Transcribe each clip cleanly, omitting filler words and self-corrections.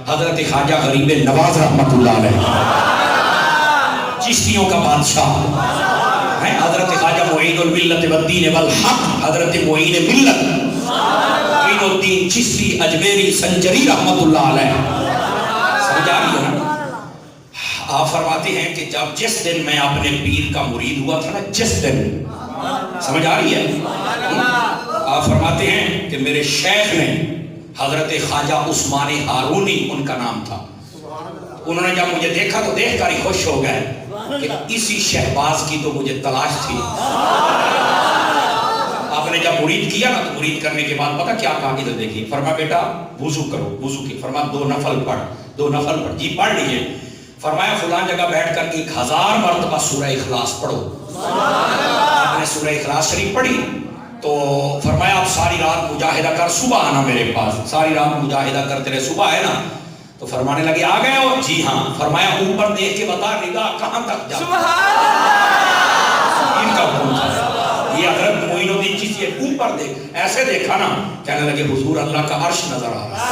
حضرت خواجہ غریب نواز رحمۃ اللہ علیہ، چشتیوں کا بادشاہ ہے، حضرت خواجہ معین الملت والدین والحق، حضرت معین ملت معین الدین چشتی اجمیری سنجری رحمۃ اللہ علیہ. سمجھ آ رہی ہے نا؟ آپ فرماتے ہیں کہ جب جس دن میں اپنے پیر کا مرید ہوا تھا نا، جس دن، سمجھ آ رہی ہے؟ آپ فرماتے ہیں کہ میرے شیخ نے حضرت خواجہ عثمان ہارونی ان کا نام تھا، انہوں نے جب مجھے دیکھا تو دیکھ کر ہی خوش ہو گئے کہ اسی شہباز کی تو مجھے تلاش تھی. آپ نے جب مرید کیا نا تو مرید کرنے کے بعد پتہ کیا کہا؟ ادھر دیکھیے، فرمایا بیٹا وضو کرو، وضو کی فرمایا 2 نفل پڑھ. جی پڑھ لیجئے. فرمایا فلان جگہ بیٹھ کر 1000 مرتبہ سورہ اخلاص پڑھو. آپ نے سورہ اخلاص شریف پڑھی تو فرمایا آپ ساری رات مجاہدہ کر، صبح آنا میرے پاس. ساری رات مجاہدہ کرتے رہے، صبح ہے نا تو فرمانے لگے آ گئے ہو؟ جی ہاں. فرمایا اوپر دیکھ کے بتا نگاہ کہاں تک جاتی؟ ان کا حکم تھا. یہ حضرت معین الدین چشتی اوپر دیکھ، ایسے دیکھا نا، کہنے لگے حضور اللہ کا عرش نظر آ رہا ہے.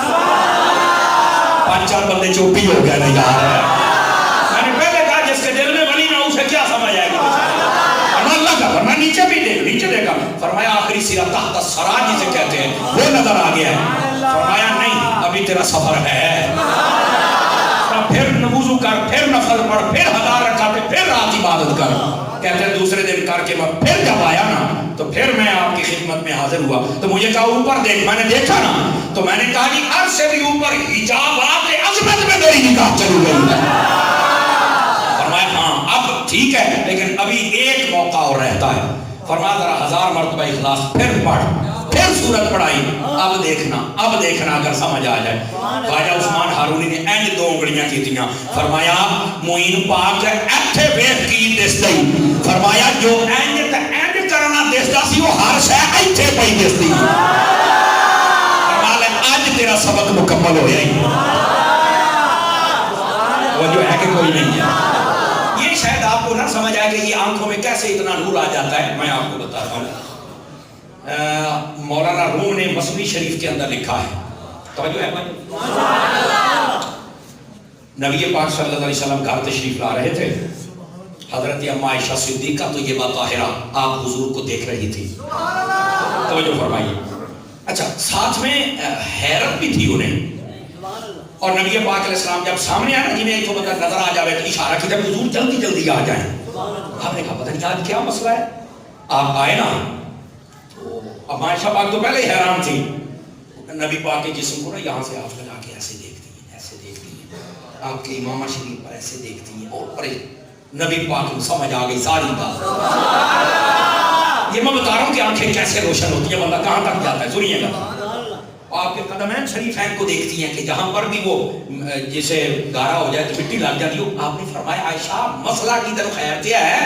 5-4 بندے چوپی ہو گئے نہیں آ رہے ہیں. میں نے پہلے کہا جس کے دل میں ولی نہ اسے کیا سمجھ آئے گا؟ اللہ کا فرمایا نیچے بھی دیکھ، نیچے دیکھا. فرمایا آخری سیرہ تحت السراج جسے کہتے ہیں وہ نظر آ گیا ہے. فرمایا نہیں، ابھی تیرا سفر ہے. پھر وضو کر، پھر نفل پڑھ، پھر 1000 رکعتیں، پھر رات عبادت کر. کہتے ہیں دوسرے دن کر کے میں پھر جب آیا نا تو پھر میں آپ کی خدمت میں حاضر ہوا تو مجھے کہا اوپر دیکھ. میں نے دیکھا نا تو میں نے کہا جی عرش سے بھی اوپر حجابات عظمت میں میری نگاہ چلی گئی ہے. فرمایا ہاں اب ٹھیک ہے لیکن ابھی ایک موقع اور رہتا ہے. فرمایا ذرا 1000 مرتبہ اخلاص پھر پڑھ، پھر سورت پڑھائی. اب دیکھنا اگر سمجھ آ جائے. خواجہ عثمان ہارونی نے اینج 2 انگلیاں کیتیاں. فرمایا معین پاک ایتھے ویکھ کی دسدی. فرمایا جو اینج کرنا دسدا سی وہ ہر شے ایتھے پئی دسدی. فرمایا اج تیرا سبق مکمل ہویا ہی. وہ جو ہے کہ کوئی نہیں ہے. یہ شاید آپ کو نہ سمجھ آئے کہ یہ آنکھوں میں کیسے اتنا نور آ جاتا ہے. میں آپ کو بتاتا ہوں. مولانا روم نے مثنوی شریف کے اندر لکھا ہے، توجہ ہے بھائی، نبی پاک صلی اللہ علیہ وسلم گھر تشریف لا رہے تھے. حضرت اما عائشہ صدیقہ تو یہ طاہرہ آپ حضور کو دیکھ رہی تھی. توجہ فرمائیے. اچھا ساتھ میں حیرت بھی تھی انہیں. اور نبی پاک علیہ السلام جب سامنے آیا نا، جنہیں ایک بندہ نظر آ جاوے تو اشارہ کی جب حضور جلدی جلدی آ جائیں. آپ نے کہا پتہ نہیں آج کیا مسئلہ ہے. آپ آئے نا تو اب عائشہ پاک تو پہلے ہی حیران تھی. نبی پاک کے جسم کو نا یہاں سے آپ لگا کے ایسے دیکھتی ہیں، ایسے دیکھتی ہیں، آپ کے امامہ شریف پر ایسے دیکھتی ہیں اور پر نبی پاک کو سمجھ آ گئی ساری بات. یہ میں بتا رہا ہوں کہ آنکھیں کیسے روشن ہوتی ہیں، بندہ کہاں تک جاتا ہے. سنیے گا، آپ کے قدمین شریفین کو دیکھتی ہیں کہ جہاں پر بھی وہ جسے گارا ہو جائے تو مٹی لگ جاتی ہو. آپ نے فرمایا عائشہ مسئلہ کی طرف خیر کیا ہے؟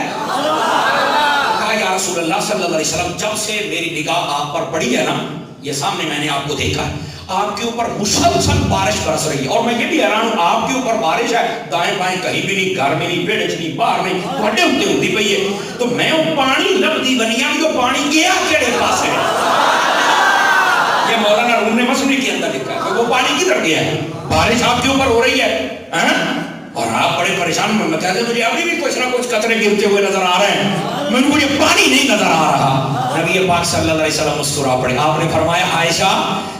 کہا یا رسول اللہ صلی اللہ علیہ وسلم جب سے میری نگاہ آپ پر پڑی ہے نا، یہ سامنے میں نے آپ کو دیکھا ہے، آپ کے اوپر مسلسل بارش برس رہی ہے. اور میں یہ بھی حیران ہوں آپ کے اوپر بارش ہے، دائیں بائیں کہیں بھی نہیں، گھر میں نہیں، پیڑ نہیں، باہر نہیں، بڑے ہوتے ہوتی پئی ہے. تو میں وہ پانی لبدی بنیا جو پانی گیا کیڑے پاس ہے. یہ مولانا روم نے مسنوی کے اندر لکھا ہے. وہ پانی کدھر گیا ہے؟ بارش آپ کے اوپر ہو رہی ہے اور آپ بڑے پریشان. میں کہتے ہیں مجھے ابھی بھی کچھ نہ کچھ قطرے گرتے ہوئے نظر آ رہے ہیں، مجھے پانی نہیں نظر آ رہا. نبی پاک صلی اللہ علیہ وسلم مسکرا پڑے. آپ نے فرمایا عائشہ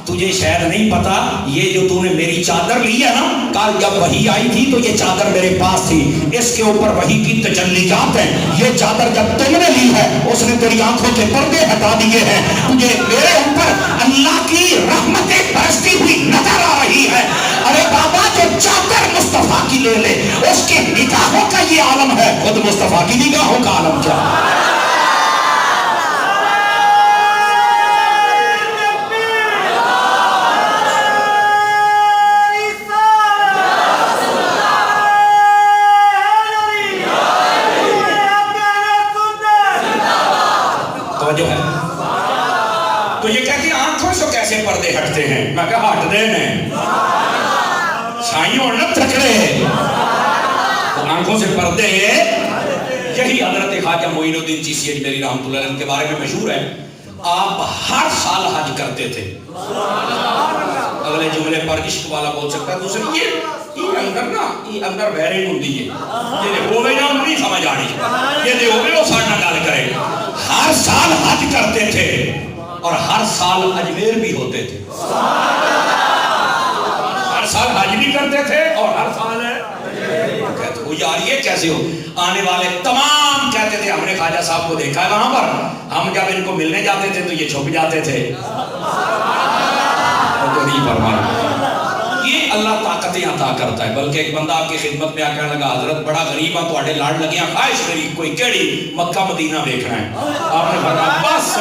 تجھے شاید نہیں پتا، یہ جو تو نے میری چادر لی ہے نا، کل جب وحی آئی تھی تو یہ چادر میرے پاس تھی، اس کے اوپر وحی کی تجلیات ہیں. یہ چادر جب تم نے لی ہے اس نے تیری آنکھوں کے پردے ہٹا دیے ہیں. تجھے میرے اوپر اللہ کی رحمتیں برستی ہوئی نظر آ رہی ہے. ارے بابا جو چادر مصطفیٰ کی لے لے، اس کی نگاہوں کا یہ عالم ہے، خود مصطفیٰ کی نگاہوں کا عالم کیا ہے. جو ہے تو یہ کہتی ہیں آنکھوں سے کیسے پردے ہٹتے ہیں. میں کہا ہٹ دے نے سائیوں نہ تھکڑے تو آنکھوں سے پردے. یہی حضرت خواجہ معین الدین چشتی اجمیری رحمۃ اللہ علیہ کے بارے میں مشہور ہے. آپ ہر سال حج کرتے تھے. اگلے جملے پر عشق والا بول سکتا ہے دوسرے یہ اندر نا یہ اندر ویرنگ ہوندی ہے یہ ہوے نا نہیں سمجھ آنی یہ ہوے وہ سارے نال گل کرے ہر سال حج کرتے تھے اور ہر سال اجمیر بھی ہوتے تھے ہر سال حج بھی کرتے تھے اور ہر سال کہتے وہ یار یہ کیسے ہو آنے والے تمام کہتے تھے ہم نے خواجہ صاحب کو دیکھا ہے وہاں پر ہم جب ان کو ملنے جاتے تھے تو یہ چھپ جاتے تھے تو نہیں فرمایا یہ اللہ طاقتیں عطا کرتا ہے بلکہ ایک بندہ آپ کی خدمت میں آ کر لگا حضرت بڑا غریب ہاں تواڈے لاڑ لگیاں خواہش میری کوئی کیڑی مکہ مدینہ دیکھنا ہے آپ نے فرمایا بس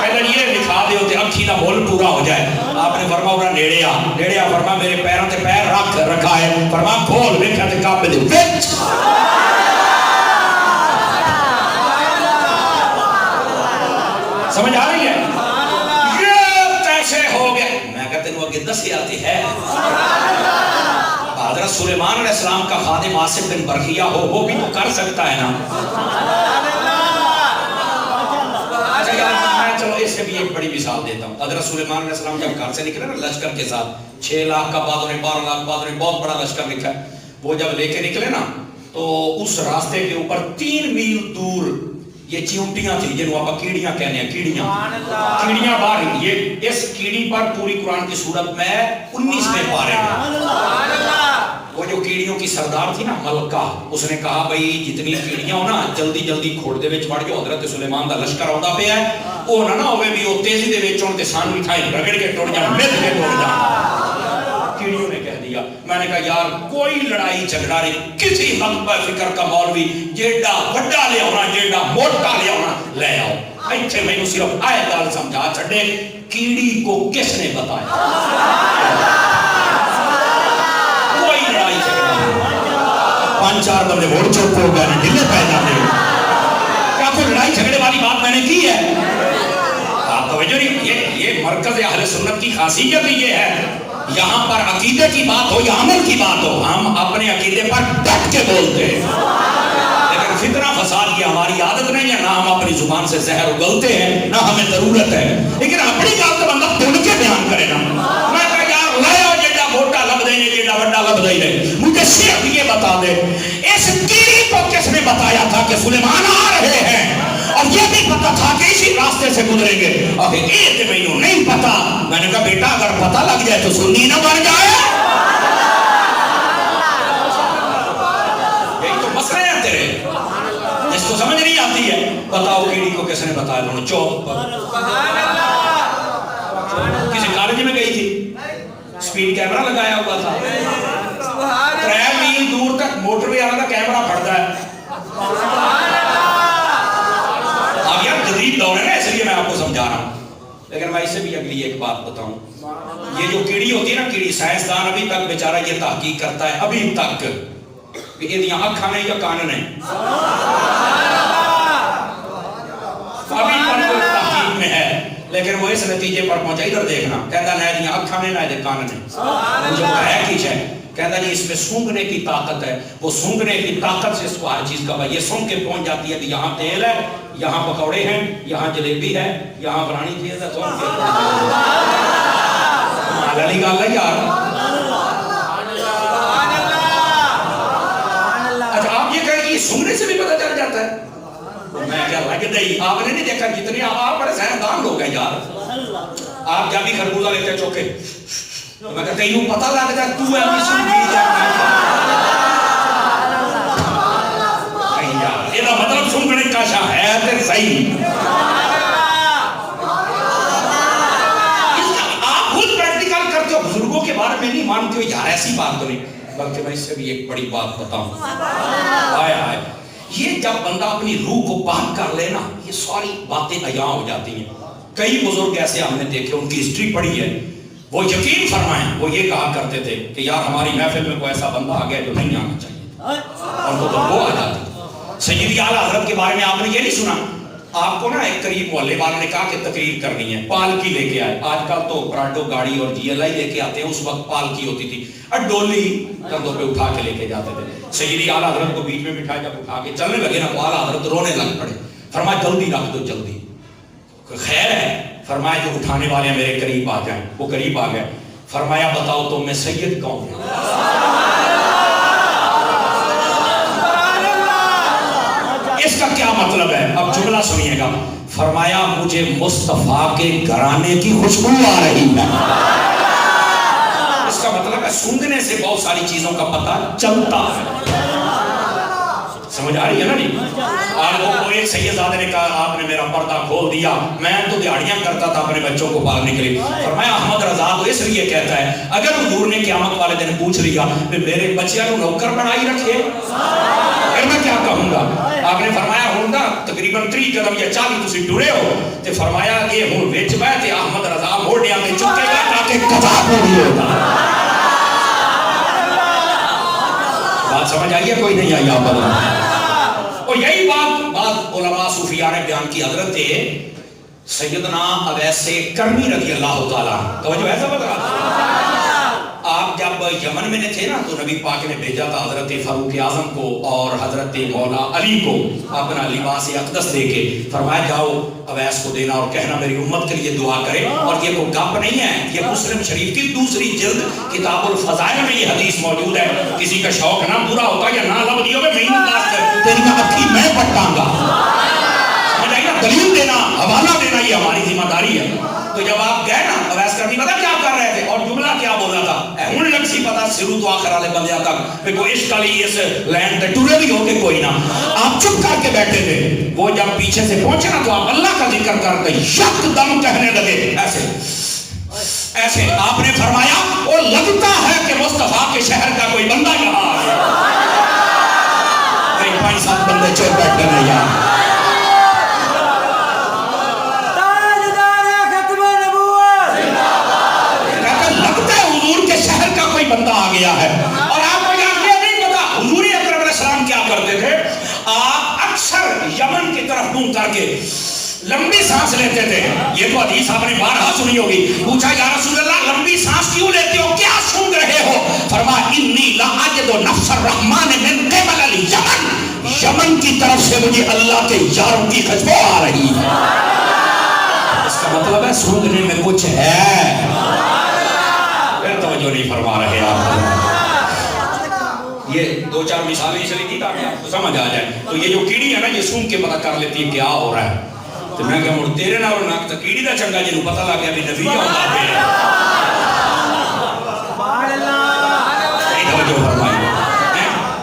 پہلے یہ دکھا دیو تے اکھی دا مول پورا ہو جائے آپ نے فرمایا اورا نیڑے آ فرمایا میرے پیروں تے پیر رکھا ہے فرمایا کھول ویکھیا تے کعبے دے وچ سمجھ آ رہی ہے یہ کیسے ہو گیا میں کہتے ہیں وہ اگے دس آتی ہے حضرت سلیمان علیہ السلام کا خادم آصف بن برخیہ ہو وہ بھی تو کر سکتا ہے نا میں چلو اس سے بھی ایک بڑی مثال دیتا ہوں حضرت سلیمان علیہ السلام جب گھر سے نکلے نا لشکر کے ساتھ 6 لاکھ کا بعد انہیں 12 لاکھ بعد انہیں بہت بڑا لشکر لکھا ہے وہ جب لے کے نکلے نا تو اس راستے کے اوپر 3 میل دور یہ چیونٹیاں تھی جنہوں آپ کیڑیاں کہنے ہیں کیڑیاں باہر یہ اس کیڑی پر پوری قرآن کی صورت میں 19ویں پارے میں وہ جو کیڑیوں کی سردار تھی نا ملکہ اس نے کہا بھئی جتنی کیڑیاں ہو نا جلدی جلدی کھوڑ دے وچ وڑ جو حضرت سلیمان دا لشکر آوندا پیا ہے او نہ ہوے بھی او تیزی دے وچ ہون تے سانو کھائے رگڑ کے ٹوٹ جان مل کے ٹوٹ جان کیڑیوں نے کہہ دیا میں نے کہا یار کوئی لڑائی جھگڑا نہیں کسی مقبہ فکر کا مولوی جیڑا بڑا لے آنا جیڑا موٹا لے آنا لے آؤ ایتھے میں صرف آیت گل سمجھا چھڈے کیڑی کو کس نے بتایا 5-4 بندے ووٹ چوک ہو گئے ڈھلے پہ جاتے ہو کیا کوئی لڑائی جھگڑے والی بات میں نے کی ہے آپ توجہ نہیں یہ مرکز اہل سنت کی خاصیت یہ ہے یہاں پر عقیدے کی بات ہو یا عمل کی بات ہو ہم اپنے عقیدے پر ڈٹ کے بولتے ہیں لیکن فتنہ فساد کی ہماری عادت نہیں ہے نہ ہم اپنی زبان سے زہر اگلتے ہیں نہ ہمیں ضرورت ہے لیکن اپنی بات تو بندہ تل کے بیان کرے نا میں کہا یار لایا جیڑا موٹا لب دے جیڑا بڑا لب دے مجھے صرف یہ بتا دے اس کیڑی کو کس نے بتایا تھا کہ سلیمان آ رہے ہیں اور یہ بھی پتا تھا کہ اسی راستے سے گزریں گے اب یہ تو میں نہیں پتا میں نے کہا بیٹا اگر پتا لگ جائے تو سنی نہ بن جائے یہی تو مسئلہ ہے تیرے جس کو سمجھ نہیں آتی ہے بتاؤ کیڑی کو کس نے بتایا انہوں نے چوک پر کسی کالج میں گئی تھی سپیڈ کیمرہ لگایا ہوا تھا 3 میل دور تک موٹر وے والا کیمرہ پڑتا ہے اب یار جدید دور ہے نا اس لیے میں آپ کو سمجھا رہا ہوں لیکن میں اسے بھی اگلی ایک بات بتاؤں یہ جو کیڑی ہوتی ہے نا کیڑی سائنسدان ابھی تک بیچارہ یہ تحقیق کرتا ہے ابھی تک کہ یہ آنکھاں نے یا کان نے ابھی تک تحقیق میں ہے لیکن وہ اس نتیجے پر پہنچا ادھر دیکھنا کہتا نہ دیا اکھاں نے نہ دے کان نے جو ہے کچھ ہے کہتا جی اس میں سونگنے کی طاقت ہے وہ سونگنے کی طاقت سے اس کو ہر چیز کا یہ سونگ کے پہنچ جاتی ہے کہ یہاں تیل ہے یہاں پکوڑے ہیں یہاں جلیبی ہے یہاں فلانی چیز ہے سونگ کے علی گل ہے یار اچھا آپ یہ کہیں کہ یہ سونگنے سے بھی پتہ چل جاتا ہے میں کیا لگتا ہی آپ نے نہیں دیکھا جتنے آپ بڑے سائنسدان لوگ ہیں یار آپ جب بھی خربوزہ لیتے ہیں چوکے میں کہتا ہوں پتہ لگتا ہے تو ہے اپنی سنگی جانا یہ مطلب سنگنے کا شاہ ہے پھر صحیح آپ خود پریکٹیکل کرتے ہو بزرگوں کے بارے میں نہیں مانتے ہو یار ایسی بات تو نہیں بلکہ میں اس سے بھی ایک بڑی بات بتاؤں آئے آئے یہ جب بندہ اپنی روح کو پاک کر لے نا یہ ساری باتیں عیاں ہو جاتی ہیں کئی بزرگ ایسے ہم نے دیکھے ان کی ہسٹری پڑھی ہے وہ یقین فرمائیں وہ یہ کہا کرتے تھے کہ یار ہماری محفل میں کوئی ایسا بندہ آ گیا جو نہیں آنا چاہیے اور وہ آ جاتی سیدی اعلیٰ حضرت کے بارے میں آپ نے یہ نہیں سنا آپ کو نا ایک قریب محلے والوں نے کہا کہ تقریر کرنی ہے پالکی لے کے آئے آج کل تو پراڈو گاڑی اور جی ایل آئی لے کے آتے ہیں اس وقت پالکی ہوتی تھی اور ڈولی کندھوں پہ اٹھا کے لے کے جاتے تھے سیدی اعلیٰ حضرت کو بیچ میں بٹھایا جب اٹھا کے چلنے لگے نا تو اعلیٰ حضرت رونے لگ پڑے فرمایا جلدی رکھ دو جلدی خیر ہے فرمایا جو اٹھانے والے میرے قریب آ جائیں وہ قریب آ گئے فرمایا بتاؤ تو میں سید کون ہوں؟ اس کا کیا مطلب ہے؟ اب جملہ سنیے گا. فرمایا مجھے مصطفیٰ کے گھرانے کی خوشبو آ رہی ہے. اس کا مطلب ہے سونگنے سے بہت ساری چیزوں کا پتہ چلتا ہے. سمجھ آ رہی ہے نا جی؟ آج وہ ایک سیدزادے نے کہا آپ نے میرا پردہ کھول دیا، میں تو دیہڑیاں کرتا تھا اپنے بچوں کو پالنے کے لیے. فرمایا احمد رضا تو اس لیے کہتا ہے اگر حضور نے قیامت والے دن پوچھ لیا کہ میرے بچیاں کو نوکر بنائی رکھے پھر میں کیا کہوں گا؟ آپ نے فرمایا ہوں گا تقریباً 30 قدم یا 40 تسی ٹرے ہو تے فرمایا یہ ہوں وچ بیٹھے احمد رضا موڑیاں میں چکے گا تاکہ قضا پوری ہوگا. بات سمجھ آئی ہے کوئی نہیں آئی؟ آپ بتائیں. اور یہی بات علماء صوفیاء نے بیان کی. حضرت سیدنا اویس کرنی رضی اللہ تعالیٰ توجہ ایسا بتا رہا. آپ جب یمن میں تھے نا تو نبی پاک نے بھیجا تھا حضرت فاروق اعظم کو اور حضرت مولا علی کو اپنا لباس اقدس دے کے. فرمایا جاؤ اویس کو دینا اور کہنا میری امت کے لیے دعا کرے. اور یہ کوئی گپ نہیں ہے، یہ مسلم شریف کی دوسری جلد کتاب الفضائل میں یہ حدیث موجود ہے. کسی کا شوق نہ پورا ہوتا یا نہ لب دیو میں تیری اکھی میں پٹاں گا. سمجھ آئی نا؟ دلیل دینا، حوالہ دینا یہ ہماری ذمہ داری ہے. تو جب آپ گئے نا اویس کرنی پتہ کیا کر رہے تھے اور جملہ کیا بولا تھا؟ ہن لگ سی پتہ شروع تو آخر والے بندیاں تک کہ کوئی عشق علی اس لینڈ تے ٹرے بھی ہوگے کوئی نہ. آپ چپ کر کے بیٹھے تھے. وہ جب پیچھے سے پہنچے نا تو آپ اللہ کا ذکر کرتے یک دم کہنے لگے ایسے ایسے. آپ نے فرمایا وہ لگتا ہے کہ مصطفیٰ کے شہر کا کوئی بندہ یہاں آ گیا. 5-7 بندے چپ بیٹھے ہیں یار. بندہ آ گیا ہے. اور آپ کو یہ نہیں پتا حضور اکرم علیہ السلام کیا کرتے تھے؟ آپ اکثر یمن کی طرف منہ کر کے لمبی سانس لیتے تھے. یہ تو حدیث آپ نے بارہا سنی ہوگی. پوچھا یا رسول اللہ لمبی سانس کیوں لیتے ہو، کیا سن رہے ہو؟ فرمایا انی لاجد نفس الرحمن من قبل الیمن. یمن کی طرف سے مجھے اللہ کے یاروں کی خوشبو آ رہی ہے. اس کا مطلب ہے سونگنے میں کچھ ہے. توجہ نہیں فرما رہے آپ. یہ 2-4 مثالیں اس لیے دی تاکہ آپ کو سمجھ آ جائے. تو یہ جو کیڑی ہے نا یہ سون کے پتہ کر لیتی ہے کیا ہو رہا ہے. تو میں کہا مڑ تیرے نہ اور ناک تا کیڑی دا چنگا جنہوں پتہ لگ گیا بھی نبی آتا ہے. توجہ فرمائیے.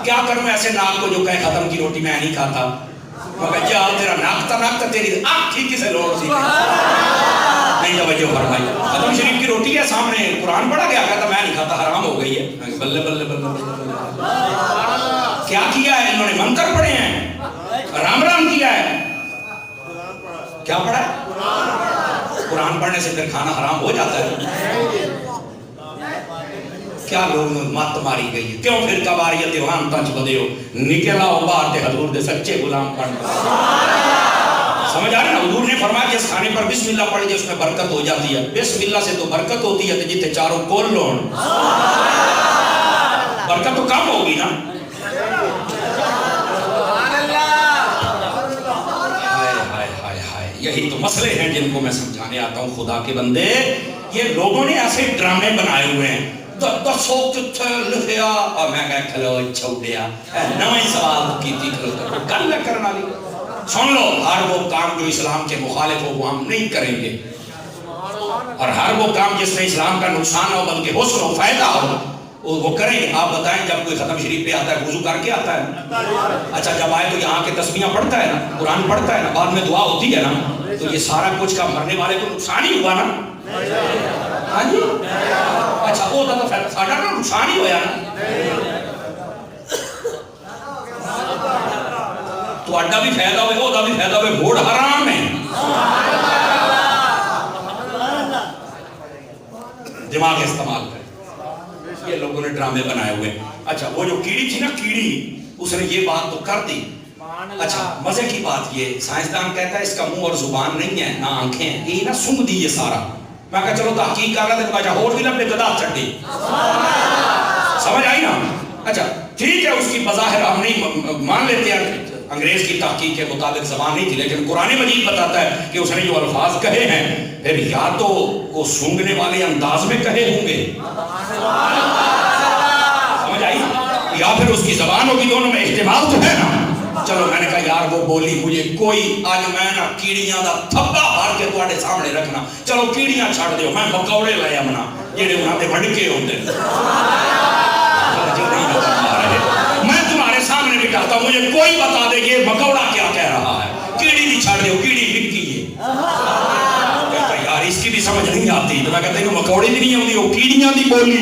کیا کروں ایسے ناک کو جو کہے ختم کی روٹی میں نہیں کھاتا. میں کہا جا تیرا ناک تا تیری آنکھ ہی کسے لوڑ سی. نہیں توجہ فرمائی. ختم شریف کی روٹی ہے سامنے قرآن پڑھا گیا کہتا میں نہیں کھاتا حرام ہو گئی ہے. بلے بلے بلے کیا کیا ہے انہوں نے؟ منتر پڑھے ہیں، رام رام کیا ہے. کیا پڑھا ہے؟ قرآن پڑھنے سے پھر کھانا حرام ہو جاتا ہے. کیا لوگ مات ماری گئی ہے. کیوں پھر کباری دیوان تنچ بدے ہو نکلا ہو باہر تے حضور دے سچے غلام پڑھ. سمجھ آ رہا ہے نا؟ حضور نے فرمایا کہ اس کھانے پر بسم اللہ پڑھ جائے اس میں برکت ہو جاتی ہے. بسم اللہ سے تو برکت ہوتی ہے جتنے چاروں کول لون برکت تو کم ہوگی نا. یہی تو مسئلے ہیں جن کو میں سمجھانے آتا ہوں. خدا کے بندے یہ لوگوں نے ایسے ڈرامے بنائے ہوئے ہیں. دسو کتھے لکھیا اور میں کہا کھلو چھوڑیا نویں سوال کی تھی کل نہ کرنا لی. سن لو ہر وہ کام جو اسلام کے مخالف ہو وہ ہم نہیں کریں گے اور ہر وہ کام جس میں اسلام کا نقصان ہو بلکہ حسن ہو فائدہ ہو وہ کریں گے. آپ بتائیں جب کوئی ختم شریف پہ آتا ہے وضو کر کے آتا ہے. اچھا جب آئے تو یہاں کے تسبیحاں پڑھتا ہے نا، قرآن پڑھتا ہے نا، بعد میں دعا ہوتی ہے نا. تو یہ سارا کچھ کا مرنے والے کو نقصان ہی ہوا نا. ہاں جی اچھا وہ تو ساڈا نا نقصان ہی ہویا نا. تو اڈا بھی فائدہ ہوئے وہ بھی فائدہ ہوئے. ووٹ حرام ہے. دماغ استعمال کریں. یہ لوگوں نے ڈرامے بنائے ہوئے. اچھا وہ جو کیڑی تھی نا کیڑی اس نے یہ بات تو کر دی. اچھا مزے کی بات یہ سائنسدان کہتا ہے اس کا منہ اور زبان نہیں ہے نہ آنکھیں ہیں یہ نہ سونگ دی یہ سارا. میں کہا چلو تحقیق کر رہا تھا کہ ہور بھی لمبے گدا چڑھ دی. سمجھ آئی نا؟ اچھا ٹھیک ہے اس کی بظاہر ہم نہیں مان لیتے ہیں انگریز کی تحقیق کے مطابق زبان نہیں تھی لیکن قرآن مجید بتاتا ہے کہ اس نے جو الفاظ کہے ہیں پھر یا تو وہ سونگنے والے انداز میں کہے ہوں گے، سمجھ آئی، یا پھر اس کی زبان ہوگی، دونوں میں احتمال تو ہے نا۔ چلو میں نے کہا یار وہ بولی مجھے کوئی آج میں نا کیڑیاں دا تھپا مار کے تواڈے سامنے رکھنا، چلو کیڑیاں چھڑ دیو، میں مکوڑے لے آمنا جڑے انہاں دے وڈکے ہوندے، میں تمہارے سامنے بٹھاتا ہوں، مجھے کوئی بتا دے یہ مکوڑا کیا کہہ رہا ہے، کیڑی بھی چھڑ دیو، کیڑی نکی ہے۔ کہتا یار اس کی بھی سمجھ نہیں آتی، تو میں کہتا ہوں مکوڑے بھی نہیں ہوندی، وہ کیڑیاں دی بولی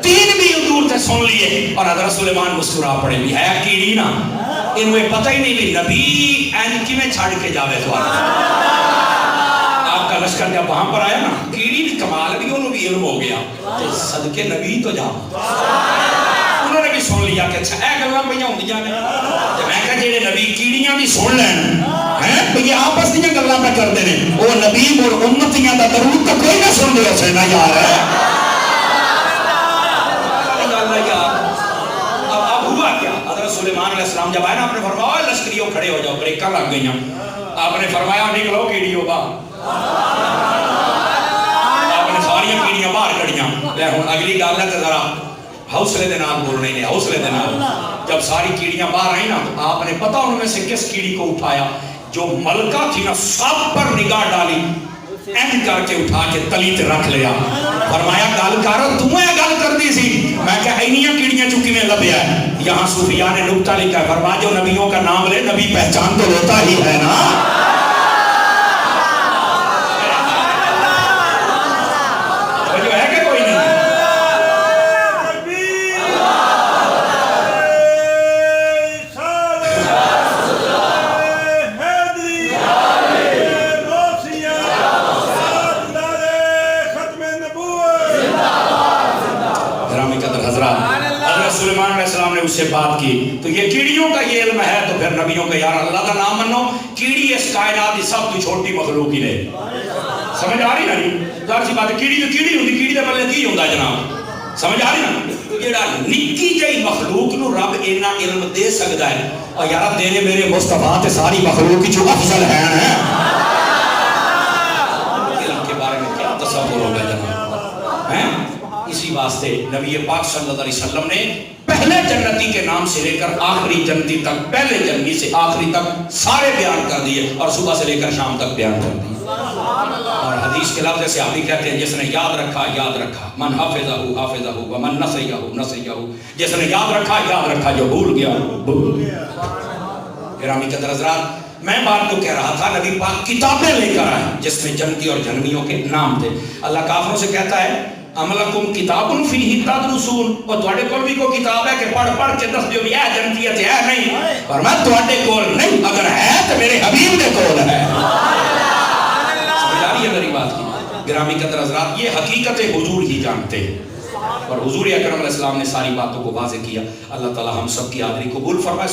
تین بھی دور سے سن لیے، اور حضرت سلیمان مسکرا پڑے بھی ہے کیڑی نا، انہیں پتہ ہی نہیں بھی نبی این کی میں چھاڑ کے جاوے تو آپ کا لشکر جب وہاں پر آیا نا، کیڑی بھی کمال بھی انہوں بھی علم ہو گیا، تو صدقے نبی تو جا انہوں نے بھی سن لیا کہ اچھا اے گلاں پہیاں ہوندیاں نے، میں کہا جیڑے نبی کیڑیاں بھی سن لین ہیں یہ آپس دیاں گلاں پہ کر دینے، وہ نبی اور امتیاں دا درود تو کوئی نہ سن دے اسے نہ یار ہے۔ اب ہوا کیا، حضرت سلیمان علیہ السلام جب آئے نا، آپ نے فرمایا لشکریوں کھڑے ہو جاؤ، بریکاں لگ گئیاں، آپ نے فرمایا نکلو کیڑیوں باہر، آپ نے ساریاں کیڑیاں باہر کڑیاں، لے ہوں اگلی گل ہے تو ذرا حوصلے دے نال بولنے نے، حوصلے دے نال۔ جب ساری کیڑیاں باہر آئی نا، تو آپ نے پتا ان میں سے کس کیڑی کو اٹھایا، جو ملکہ تھی نا سب پر نگاہ ڈالی، این کر کے اٹھا کے تلی تے رکھ لیا، فرمایا گل کر تمہیں گل کر دی سی، میں کہا اینیاں کیڑیاں چکی میں لبیا ہے۔ یہاں صوفیاء نے نکتہ لکھا ہے، فرمایا جو نبیوں کا نام لے نبی پہچان تو ہوتا ہی ہے نا۔ جو ہے کہ کوئی نہیں سلیمان علیہ السلام نے اس سے بات کی، تو یہ کیڑیوں کا یہ علم ہے، تو پھر نبیوں کا یار اللہ کا نام منو، کیڑی اس کائنات کی سب تو چھوٹی مخلوق ہی رہے، سمجھ آ رہی نا جی، ظاہر سی بات ہے کیڑی تو کیڑی ہوندی، کیڑی دے بلے کی ہوندا جناب، سمجھ آ رہی نا، جیڑا نکی جئی مخلوق نو رب اینا علم دے سکدا ہے، اور یار تیرے میرے مصطفیٰ تے ساری مخلوق کی جو افضل ہیں علم کے بارے میں کیا تصور ہوگا جناب، ہیں اسی واسطے نبی پاک صلی اللہ علیہ وسلم نے پہلے جنتی کے نام سے لے کر آخری جنتی تک، پہلے جنتی سے آخری تک سارے بیان کر دیے، اور صبح سے لے کر شام تک بیان کر دیے۔ اور حدیث کے لفظ سے صحابی کہتے ہیں جس نے یاد رکھا یاد رکھا، من حافظہ حافظہ ومن نسیہ نسیہ، جس نے یاد رکھا جو بھول گیا بھول گیا۔ گرامی قدر حضرات، میں بات تو کہہ رہا تھا نبی پاک کتابیں لے کر آئے جس میں جنتی اور جہنمیوں کے نام تھے۔ اللہ کافروں سے کہتا ہے عملکم کتاب فیہ تدرسون، اور تواڈے کول بھی کوئی کتاب ہے کہ پڑھ پڑھ کے دس دیو بھی اے جنتی ہے نہیں، اور میں تواڈے کول نہیں، اگر ہے تو میرے حبیب دے کول ہے۔ سمجھ آ رہی ہے میری بات کی؟ گرامی قدر حضرات، یہ حقیقت حضور ہی جانتے ہیں، اور حضور اکرم علیہ السلام نے ساری باتوں کو واضح کیا۔ اللہ تعالی ہم سب کی حاضری قبول فرمائے۔